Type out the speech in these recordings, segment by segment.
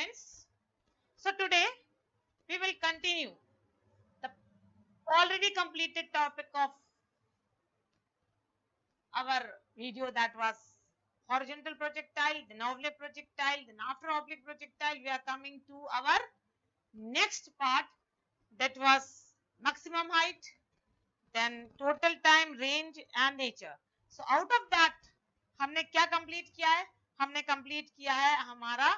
students. So today we will continue the already completed topic of our video, that was horizontal projectile, then oblique projectile, then after oblique projectile we are coming to our next part, that was maximum height, then total time, range and nature. So out of that हमने क्या complete किया है? हमने complete किया है हमारा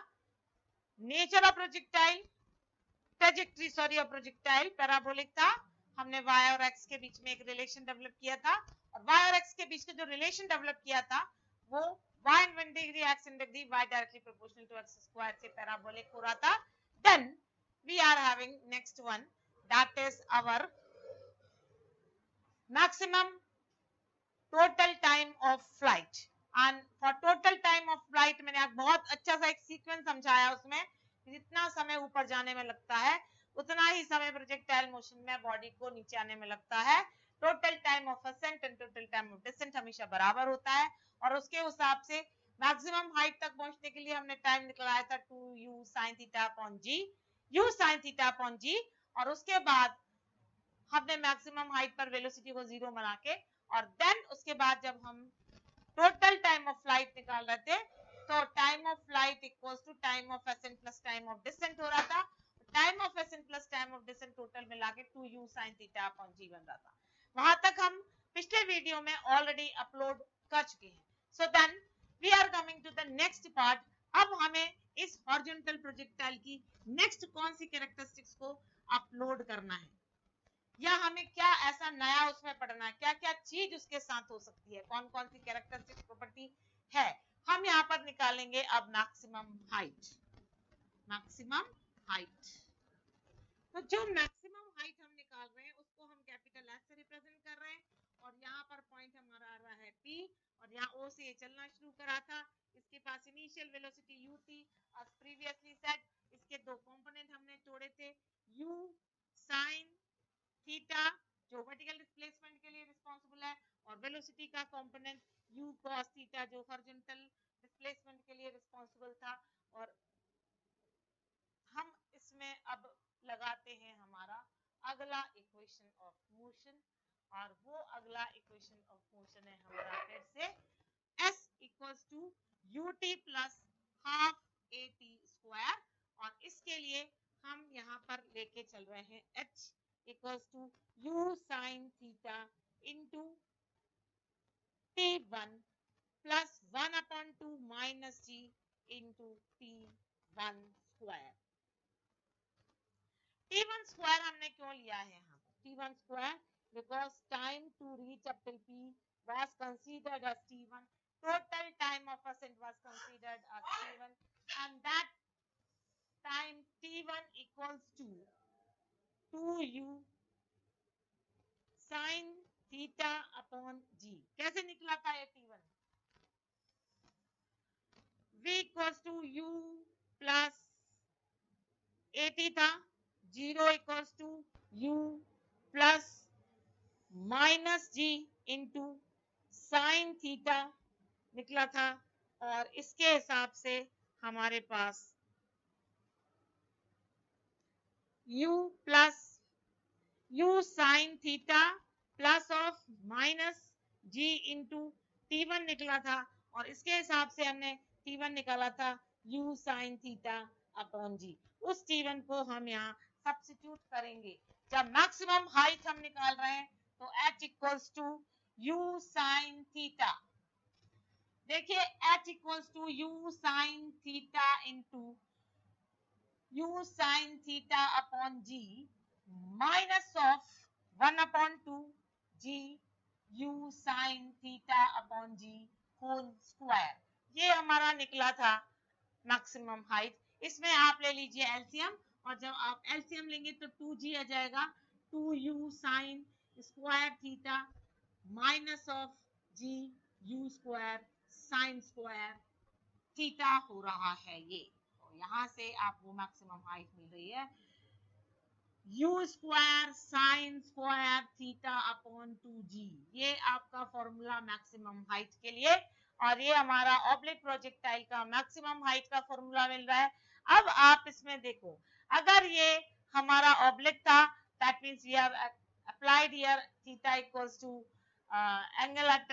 nature of projectile, trajectory sorry of projectile parabolic था। हमने y और x के बीच में एक रिलेशन डेवलप किया था, और y और x के बीच का जो रिलेशन डेवलप किया था वो y in 1 degree x in degree y directly proportional to x square से पैराबोलिक हो रहा था। Then we are having next one, that is our maximum total time of flight. And for total time of flight मैंने आप बहुत अच्छा सा एक सीक्वेंस समझाया, उसमें जितना समय ऊपर जाने में लगता है उतना ही समय प्रोजेक्टाइल मोशन में बॉडी को नीचे आने में लगता है। Total time of ascent and total time of descent हमेशा बराबर होता है, और उसके हिसाब से मैक्सिमम हाइट तक पहुंचने के लिए हमने टाइम निकाला था 2u sin theta upon g, u sin theta upon g, और उसके बाद हमने मैक्सिमम हाइट पर वेलोसिटी को जीरो बना के, और देन उसके बाद जब हम टोटल टाइम ऑफ फ्लाइट निकाल रहे थे तो time of flight equals to time of ascent plus time of descent हो रहा था। Time of ascent plus time of descent total मिला के 2u sin theta upon g बन रहा था। वहां तक हम पिछले वीडियो में ऑलरेडी अपलोड कर चुके हैं। So then we are coming to the next part. अब हमें इस हॉरिजॉन्टल प्रोजेक्टाइल की नेक्स्ट कौन सी कैरेक्टरिस्टिक्स को अपलोड करना है, या हमें क्या ऐसा नया उसमें पढ़ना है, क्या क्या चीज उसके साथ हो सकती है, कौन कौन सी कैरेक्टरिस्टिक प्रॉपर्टी है। हम यहाँ पर निकालेंगे अब मैक्सिमम हाइट। मैक्सिमम हाइट, तो जो मैक्सिमम हाइट हम निकाल रहे हैं उसको हम कैपिटल एस से रिप्रेजेंट कर रहे हैं, और यहाँ पर पॉइंट हमारा आ रहा है P, और यहाँ O से ये चलना शुरू करा था। इसके पास इनिशियल वेलोसिटी u थी, as previously said इसके दो कंपोनेंट हमने जोड़े थे, u sin थीटा जो वर्टिकल डिस्प्लेसमेंट के लिए रिस्पांसिबल है, और वेलोसिटी का कंपोनेंट u cos थीटा जो हॉरिजॉन्टल डिस्प्लेसमेंट के लिए रिस्पांसिबल था। और हम इसमें अब लगाते हैं हमारा अगला इक्वेशन ऑफ मोशन, और वो अगला इक्वेशन ऑफ मोशन है हमारा फिर से s equals to ut plus half at square, और इसके लिए हम यहाँ पर लेके चल रहे हैं h equals to u sin theta into t1 plus 1 upon 2 minus g into t1 square. t1 square हमने क्यों लिया है यहाँ पर t1 square, because time to reach up till p was considered as t1, total time of ascent was considered as t1, and that time t1 equals to 2u sin theta upon g। कैसे निकला था ये t1? v equals to u plus at था, 0 equals to u plus minus G into sine theta निकला था, और इसके हिसाब से हमारे पास u plus u sine theta plus of minus g into t1 निकला था, और इसके हिसाब से हमने t1 निकाला था u sine theta upon g। उस t1 को हम यहाँ सब्स्टिट्यूट करेंगे। जब मैक्सिमम हाइट हम निकाल रहे हैं तो h equals to u sin theta, देखिए h equals to u sin theta into u sin theta upon g minus of 1 upon 2 g u sin theta upon g whole square. ये हमारा निकला था मैक्सिमम हाइट। इसमें आप ले लीजिए LCM, और जब आप एलसीएम लेंगे तो 2g आ जाएगा, 2u sin square theta minus of G U square sine square theta हो रहा है ये। तो यहाँ से आपको मैक्सिमम हाइट मिल रही है you square sine square theta upon 2g। ये आपका फॉर्मूला मैक्सिमम हाइट के लिए, और ये हमारा ऑब्लिक प्रोजेक्टाइल का मैक्सिमम हाइट का फॉर्मूला मिल रहा है। अब आप इसमें देखो, अगर ये हमारा ऑब्लिक था, that means we have applied here theta equals to angle at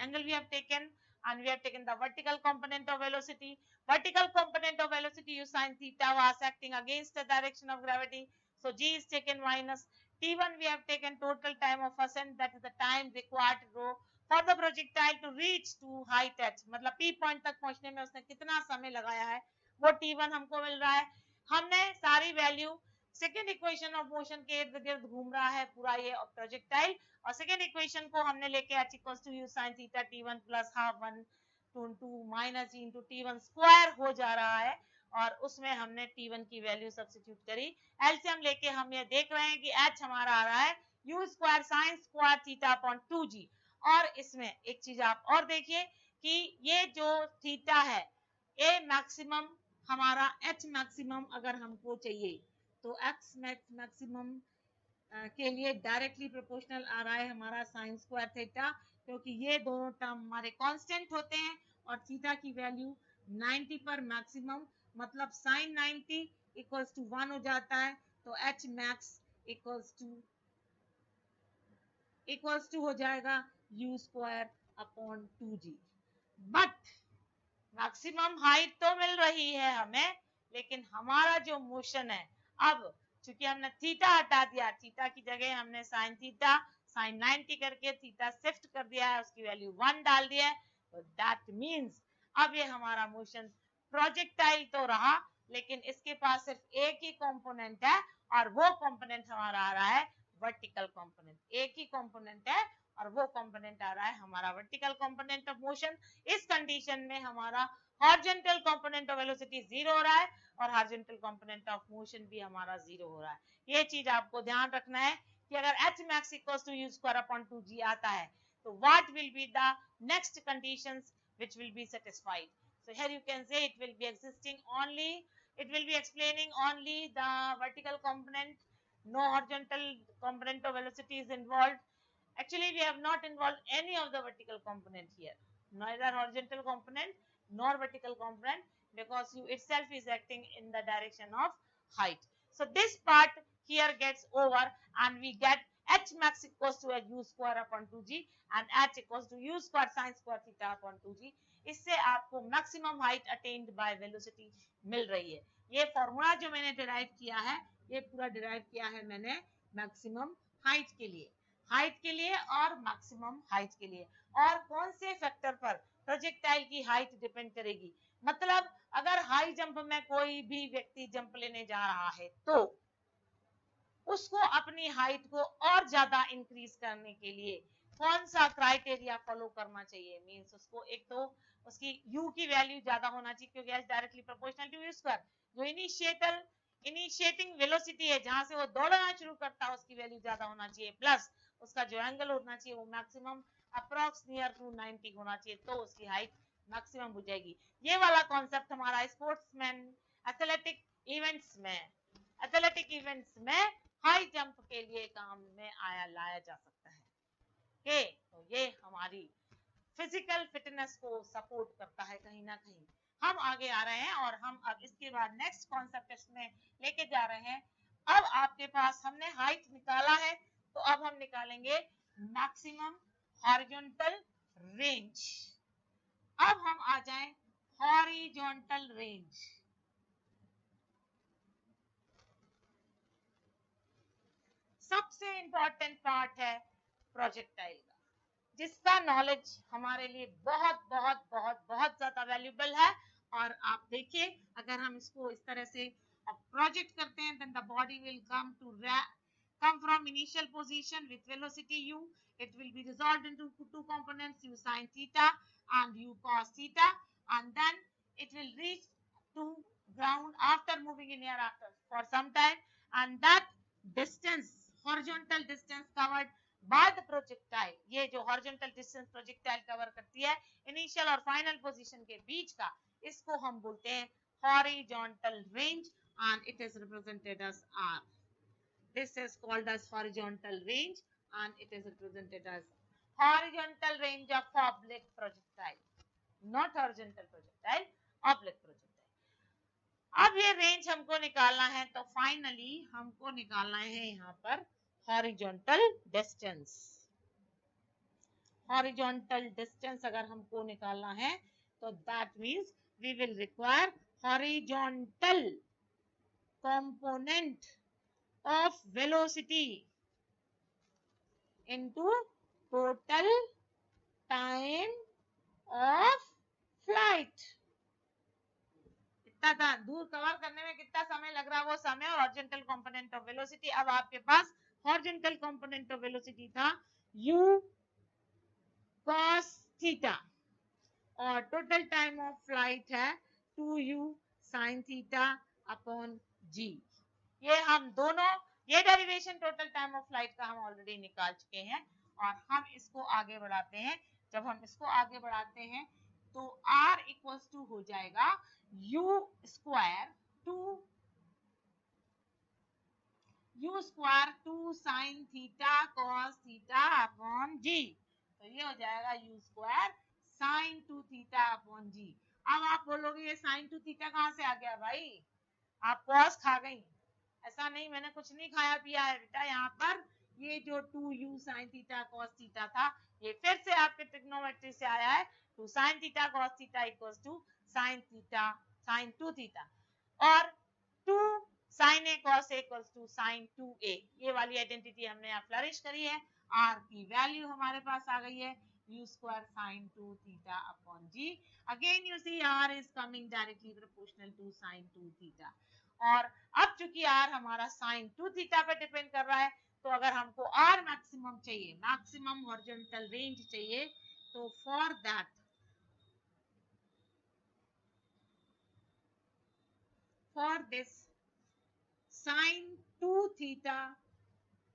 angle we have taken, and we have taken the vertical component of velocity. Vertical component of velocity, you sin theta was acting against the direction of gravity, so g is taken minus t1. We have taken total time of ascent, that is the time required to go for the projectile to reach to height h, मतलब p point तक पहुंचने में उसने कितना समय लगाया है, वो t1 हमको मिल रहा है. हमने सारी value second equation of motion के इर्द गिर्द घूम रहा है पूरा ये प्रोजेक्टाइल, और सेकेंड इक्वेशन को हमने लेके h equals to u sin theta t1 plus half 1 2 minus G into t1 square हो जा रहा है, और उसमें हमने t1 की वैल्यू सब्स्टिट्यूट करी. एलसीएम लेके हम ये देख रहे हैं कि h हमारा आ रहा है u square sine square theta upon 2g. और इसमें एक चीज आप और देखिए कि ये जो थीटा है, ए मैक्सिमम हमारा h मैक्सिमम अगर हमको चाहिए तो x मैक्सिमम के लिए डायरेक्टली प्रोपोर्शनल आ रहा है हमारा साइन स्क्वायर थीटा, क्योंकि ये दोनों टर्म हमारे कांस्टेंट होते हैं, और थीटा की वैल्यू 90 पर मैक्सिमम, मतलब साइन 90 इक्वल्स टू 1 हो जाता है, तो h मैक्स इक्वल्स टू हो जाएगा u square upon 2g. But maximum height तो मिल रही है हमें, लेकिन हमारा जो मोशन है, अब चूंकि हमने थीटा हटा दिया, थीटा की जगह हमने साइन थीटा साइन 90 करके थीटा शिफ्ट कर दिया है, उसकी वैल्यू 1 डाल दिया है, तो दैट मींस अब ये हमारा मोशन प्रोजेक्टाइल तो रहा, लेकिन इसके पास सिर्फ एक ही कंपोनेंट है, और वो कंपोनेंट हमारा आ रहा है वर्टिकल कंपोनेंट. एक ही कंपोनेंट है और वो कंपोनेंट आ रहा है हमारा वर्टिकल कंपोनेंट ऑफ मोशन. इस कंडीशन में हमारा हॉरिजॉन्टल कंपोनेंट ऑफ वेलोसिटी 0 हो रहा है, और हॉरिजॉन्टल कंपोनेंट ऑफ मोशन भी हमारा 0 हो रहा है. ये चीज आपको ध्यान रखना है कि अगर h max equals to u square upon 2g आता है, तो what will be the next conditions which will be satisfied. So here you can say it will be existing only, it will be explaining only the vertical component, no horizontal component of velocity is involved. Actually, we have not involved any of the vertical component here, neither horizontal component nor vertical component, because u itself is acting in the direction of height. So this part here gets over, and we get h max equals to u square upon 2g, and h equals to u square sin square theta upon 2g. इससे आपको maximum height attained by velocity मिल रही है. ये formula जो मैंने derive किया है, ये पूरा डिराइव किया है मैंने मैक्सिमम हाइट के लिए और मैक्सिमम हाइट के लिए. और कौन से फैक्टर पर प्रोजेक्टाइल की हाइट डिपेंड करेगी, मतलब अगर हाई जंप में कोई भी व्यक्ति जंप लेने जा रहा है, तो उसको अपनी हाइट को और ज्यादा इंक्रीज करने के लिए कौन सा क्राइटेरिया फॉलो करना चाहिए. मींस उसको एक तो उसकी u की वैल्यू ज्यादा होना चाहिए, क्योंकि h directly proportional to u square. जो इनिशिएटिंग वेलोसिटी है, जहां से वो दौड़ना शुरू करता है, उसकी वैल्यू ज्यादा होना चाहिए, प्लस उसका जो एंगल होना चाहिए वो मैक्सिमम अप्रॉक्स नियर टू 90 होना चाहिए, तो उसकी हाइट मैक्सिमम हो जाएगी. ये वाला कॉन्सेप्ट हमारा स्पोर्ट्समैन एथलेटिक इवेंट्स में हाई जंप के लिए काम में लाया जा सकता है. ओके, तो ये हमारी फिजिकल फिटनेस को सपोर्ट करता है कहीं ना कहीं. हम आगे आ रहे हैं, और हम अब इसके बाद नेक्स्ट कॉन्सेप्ट इसमें लेके जा रहे हैं. अब आपके पास हमने हाइट निकाला है, तो अब हम निकालेंगे मैक्सिमम हॉरिजॉन्टल रेंज. अब हम आ जाएं हॉरिजॉन्टल रेंज. सबसे इंपॉर्टेंट पार्ट है प्रोजेक्टाइल का, जिसका नॉलेज हमारे लिए बहुत बहुत बहुत बहुत ज्यादा वैल्यूएबल है. और आप देखिए, अगर हम इसको इस तरह से प्रोजेक्ट करते हैं, then the body will come from initial position with velocity u. It will be resolved into two components, u sin theta and u cos theta, and then it will reach to ground after moving in air after for some time, and that distance, horizontal distance covered by the projectile, ये जो horizontal distance projectile cover करती है initial और final position के बीच का, इसको हम बोलते हैं horizontal range, and it is represented as r. This is called as horizontal range, and it is represented as horizontal range of oblique projectile, not horizontal projectile, oblique projectile. अब ये range हमको निकालना है, तो फाइनली हमको निकालना है यहाँ पर हॉरिजॉन्टल डिस्टेंस। हॉरिजॉन्टल डिस्टेंस अगर हमको निकालना है तो that means we will require horizontal component of velocity into total time of flight। इतना दूर कवर करने में कितना समय लग रहा है वो समय और हॉरिजॉन्टल कंपोनेंट ऑफ वेलोसिटी। अब आपके पास हॉरिजॉन्टल कंपोनेंट ऑफ वेलोसिटी था u cos थीटा और टोटल टाइम ऑफ फ्लाइट है 2u sin theta upon g। ये हम दोनों, ये derivation total time of flight का हम ऑलरेडी निकाल चुके हैं और हम इसको आगे बढ़ाते हैं। जब हम इसको आगे बढ़ाते हैं तो r इक्वल्स टू हो जाएगा u square 2 sin theta cos theta upon g। तो ये हो जाएगा u square sin 2 theta upon g। अब आप बोलोगे ये sin 2 थीटा कहाँ से आ गया भाई, आप cos खा गई। ऐसा नहीं, मैंने कुछ नहीं खाया पिया है बेटा। यहाँ पर ये जो 2u sin theta cos theta था ये फिर से आपके ट्रिग्नोमेट्री से आया है। 2 sin theta cos theta equals to sin theta sin 2 theta और 2 sin a cos a equals to sin 2a। ये वाली आइडेंटिटी हमने यहाँ फ्लरिश करी है। r की वैल्यू हमारे पास आ गई है u square sin 2 theta upon g। Again you see r is coming directly proportional to sin 2 theta। और अब चूंकि r हमारा sin 2 थीटा पे डिपेंड कर रहा है तो अगर हमको r मैक्सिमम चाहिए, मैक्सिमम हॉरिजॉन्टल रेंज चाहिए, तो for that this sin 2 theta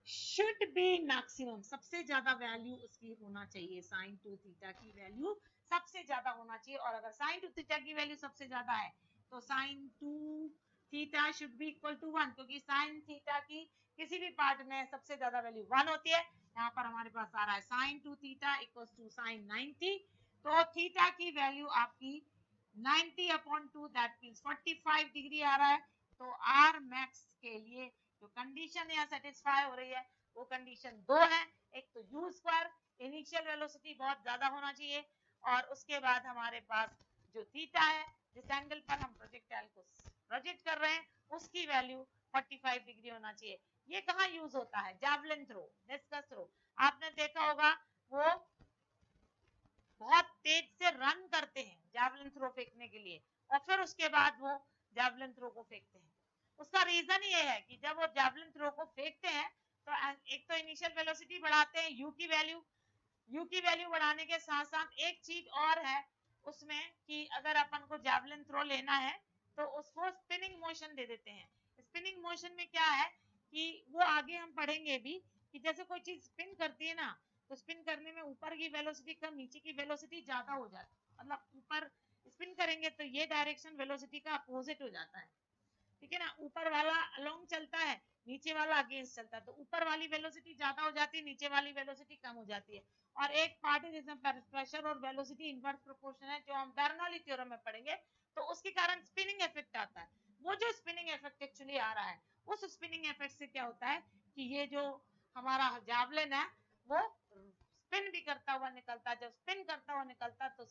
should B maximum, सबसे ज्यादा वैल्यू उसकी होना चाहिए। sin 2 थीटा की वैल्यू सबसे ज्यादा होना चाहिए और अगर sin 2 थीटा की वैल्यू सबसे ज्यादा है तो sin 2 theta should be equal to 1, क्योंकि sin थीटा की किसी भी पार्ट में सबसे ज्यादा वैल्यू 1 होती है। यहाँ पर हमारे पास आ रहा है sin 2 theta equals to sin 90। तो थीटा की वैल्यू आपकी 90 अपॉन 2 दैट मींस 45 डिग्री आ रहा है। तो r मैक्स के लिए जो कंडीशन यहाँ सेटिस्फाई हो रही है वो कंडीशन दो है। एक तो u स्क्वायर इनिशियल वेलोसिटी बहुत ज्यादा होना चाहिए और उसके बाद हमारे पास जो थीटा है जिस एंगल पर हम प्रोजेक्टाइल को प्रोजेक्ट कर रहे हैं उसकी वैल्यू 45 डिग्री होना चाहिए। ये कहाँ यूज होता है, जैवलिन थ्रो, डिस्कस थ्रो। आपने देखा होगा वो बहुत तेज से रन करते हैं जैवलिन थ्रो फेंकने के लिए और फिर उसके बाद वो जैवलिन थ्रो को फेंकते हैं। उसका रीजन ये है कि जब वो जैवलिन थ्रो को फेंकते हैं तो एक तो इनिशियल वेलोसिटी बढ़ाते हैं यू की वैल्यू बढ़ाने के साथ साथ एक चीज और है उसमें कि अगर अपन को जैवलिन थ्रो लेना है तो उसको स्पिनिंग मोशन दे देते हैं। स्पिनिंग मोशन में क्या है कि वो आगे हम पढ़ेंगे भी कि जैसे कोई चीज स्पिन करती है ना तो स्पिन करने में ऊपर की वेलोसिटी कम नीचे की वेलोसिटी ज्यादा हो जाती है। मतलब ऊपर स्पिन करेंगे तो ये डायरेक्शन वेलोसिटी का अपोजिट हो जाता है, ठीक है ना। ऊपर वाला अलोंग चलता है नीचे वाला अगेंस्ट चलता है, तो ऊपर वाली वेलोसिटी ज्यादा हो जाती है नीचे वाली वेलोसिटी कम हो जाती है। और एक पार्ट है जिसमें प्रेशर और वेलोसिटी इनवर्स प्रोपोर्शनल है जो हम बर्नौली थ्योरम में पढ़ेंगे। तो उसके कारण स्पिनिंग इफेक्ट आता है। वो जो स्पिनिंग इफेक्ट एक्चुअली आ रहा है उस स्पिनिंग इफेक्ट से क्या होता है कि ये जो हमारा जावलिन है वो स्पिन भी करता हुआ निकलता है। जब स्पिन करता हुआ निकलता है तो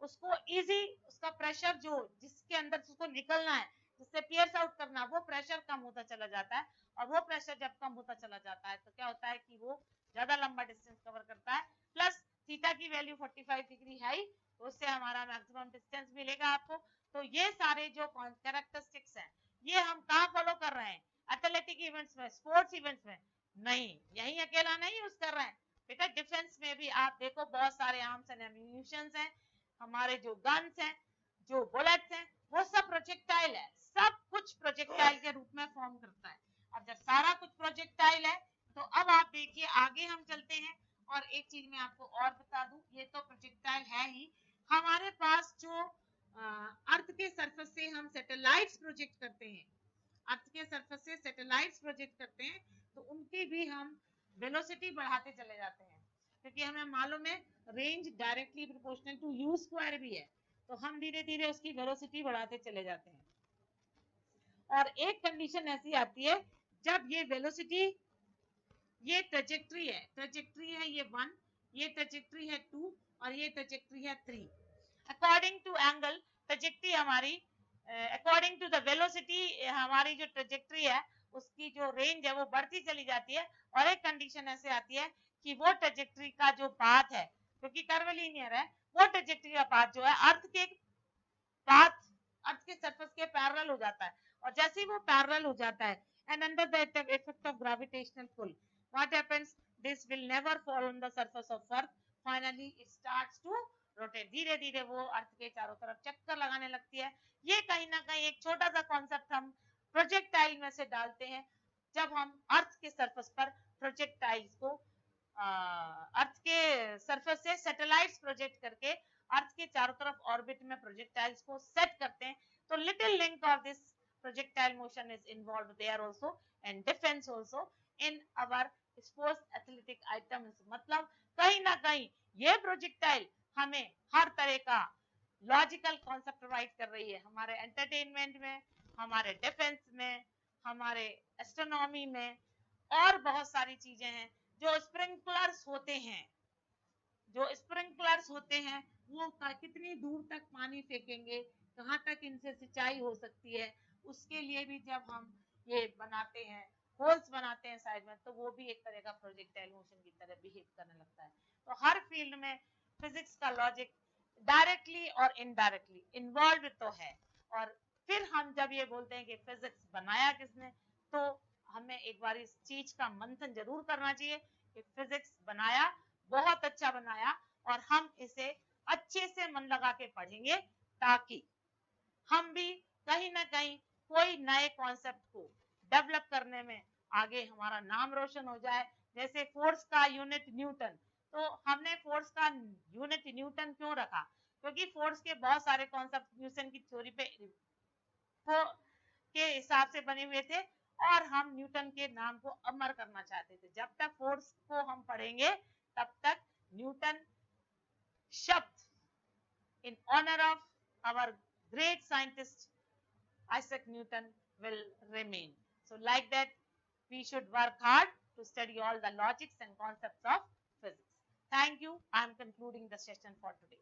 उसको इजी उसका प्रेशर जो जिसके अंदर उसको निकलना है जिससे पियर्स आउट करना वो प्रेशर कम होता चला जाता है और वो प्रेशर जब कम होता चला जाता है तो क्या होता है कि वो ज्यादा लंबा डिस्टेंस कवर करता है। प्लस थीटा की वैल्यू 45 डिग्री है ही तो उससे हमारा मैक्सिमम डिस्टेंस मिलेगा आपको। तो ये सारे जो कैरेक्टरिस्टिक्स हैं ये हम कहाँ फॉलो कर रहे हैं, एथलेटिक इवेंट्स में, स्पोर्ट्स इवेंट्स में नहीं, यही अकेला नहीं यूज कर रहे हैं बेटा। डिफेंस में भी आप देखो बहुत सारे आर्म्स एंड एम्यूनिशंस हैं, हमारे जो गन्स हैं जो बुलेट्स हैं वो सब प्रोजेक्टाइल है, सब कुछ प्रोजेक्टाइल के रूप में फॉर्म करता है। अब जब सारा कुछ प्रोजेक्टाइल है तो अब आप देखिए आगे हम चलते हैं और एक चीज मैं आपको और बता दूं, ये तो प्रोजेक्टाइल है ही, हमारे पास जो अर्थ के सरफेस से हम सैटेलाइट्स प्रोजेक्ट करते हैं, अर्थ के सरफेस से सैटेलाइट्स प्रोजेक्ट करते हैं तो उनकी भी हम वेलोसिटी बढ़ाते चले जाते हैं क्योंकि हमें मालूम है range directly proportional to U square भी है तो हम धीरे धीरे उसकी वेलोसिटी बढ़ाते चले जाते हैं। और एक कंडीशन ऐसी आती है जब ये वेलोसिटी, ये ट्रेजेक्ट्री है ये 1, ये ट्रेजेक्ट्री है 2 और ये ट्रेजेक्ट्री है 3। अकॉर्डिंग टू एंगल ट्रेजेक्ट्री हमारी, अकॉर्डिंग टू द वेलोसिटी हमारी जो ट्रेजेक्ट्री है उसकी जो रेंज है वो बढ़ती चली जाती है। और एक कंडीशन ऐसे आती है कि वो ट्रेजेक्ट्री का जो पाथ है, क्योंकि कर्वलीनियर है, वो ट्रेजेक्ट्री का पाथ जो है अर्थ के पाथ, अर्थ के सरफेस के पैरेलल हो जाता है। और जैसे ही वो पैरेलल हो जाता है and under the effect of gravitational pull, what happens, this will never fall on the surface of earth, finally it starts to rotate, धीरे धीरे वो अर्थ के चारों तरफ चक्कर लगाने लगती है। ये कहीं ना कहीं एक छोटा सा कॉन्सेप्ट हम प्रोजेक्टाइल में से डालते हैं जब हम अर्थ के सरफेस पर प्रोजेक्टाइल्स को अर्थ के सरफेस से सैटेलाइट्स प्रोजेक्ट करके अर्थ के चारों तरफ ऑर्बिट में प्रोजेक्टाइल्स को सेट करते हैं। तो little link of this projectile motion is involved there also and defense also in our sports athletic items। मतलब कहीं ना कहीं ये प्रोजेक्टाइल हमें हर तरह का लॉजिकल कॉन्सेप्ट प्रोवाइड कर रही है, हमारे एंटरटेनमेंट में, हमारे डिफेंस में, हमारे एस्ट्रोनॉमी में, और बहुत सारी चीजें हैं। जो स्प्रिंकलर्स होते हैं, वो कितनी दूर तक पानी फेंकेंगे, कहाँ तक इनसे सिंचाई हो सकती है, उसके लिए भी जब हम ये बनाते हैं, होल्स बनाते हैं साइड में, तो वो भी एक तरह का प्रोजेक्टाइल मोशन की तरह बिहेव करने लगता है। तो हर फील्ड में फिजिक्स का लॉजिक डायरेक्टली और इनडायरेक्टली इन्वॉल्व तो है। और फिर हम जब ये बोलते हैं कि फिजिक्स बनाया किसने, तो हमें एक बार इस चीज का मंथन जरूर करना चाहिए कि फिजिक्स बनाया, बहुत अच्छा बनाया, और हम इसे अच्छे से मन लगा के पढ़ेंगे ताकि हम भी कहीं ना कहीं कोई नए कॉन्सेप्ट को डेवलप करने में आगे हमारा नाम रोशन हो जाए। जैसे फोर्स का यूनिट न्यूटन, तो हमने फोर्स का यूनिट न्यूटन क्यों रखा, क्योंकि फोर्स के बहुत सारे कॉन्सेप्ट न्यूटन की थ्योरी पे के हिसाब से बने हुए थे और हम न्यूटन के नाम को अमर करना चाहते थे। जब तक फोर्स को हम पढ़ेंगे तब तक न्यूटन शब्द in honor of our great scientist Isaac Newton will remain. So like that, we should work hard to study all the logics and concepts of physics. Thank you. I am concluding the session for today.